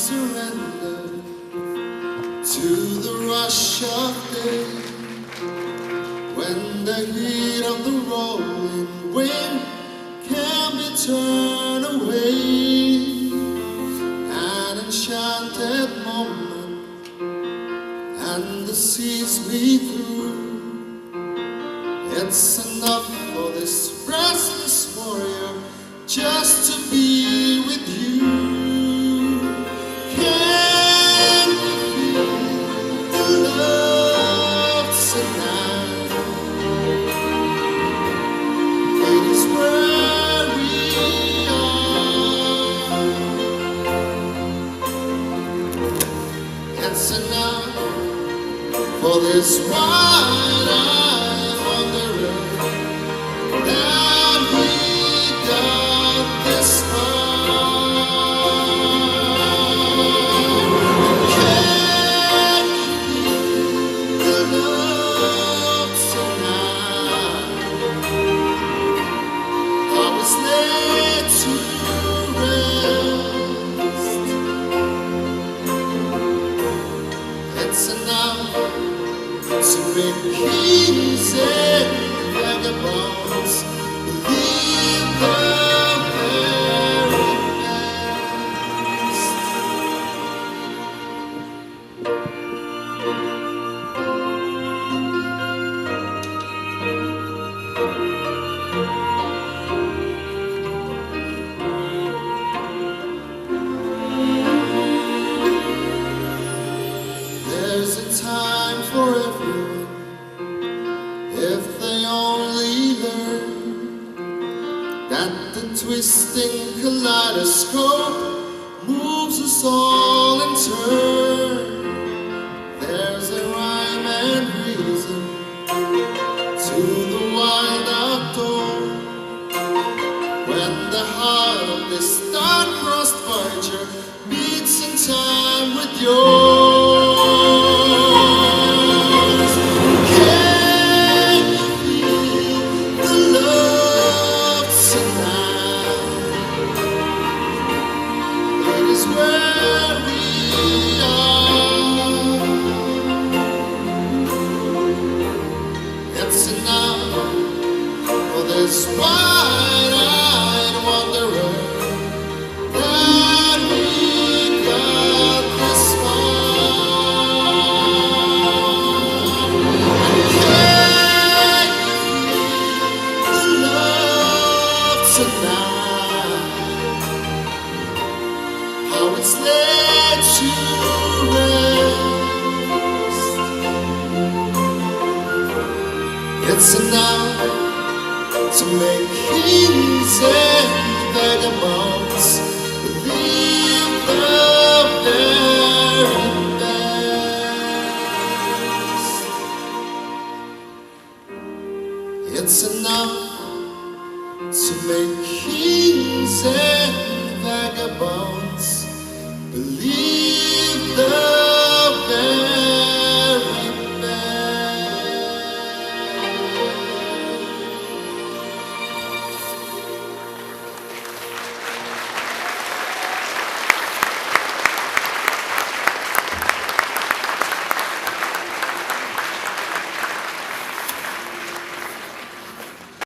surrender to the rush of day, when the heat of the rolling wind can be turned away. An enchanted moment, and the seas we through. It's enough for this restless warrior just to be with you. Can you feel the love tonight? It is where we are. It's enough for this wide-eyed wanderer that we got this far. Can you feel the love tonight? I was laid to rest. It's enough to make kings and vagabonds believe the very best. There's a time for everyone, if they only learn that the twisting kaleidoscope moves us all in turn. There's a rhyme and reason to the wild outdoor, when the heart of this star-crossed voyager beats in time with yours. Can you feel the love tonight? It is where we are. It's enough for this wide-eyed wanderer that we got this far. Can you feel the love tonight? How it's laid to rest. It's enough to make kings and vagabonds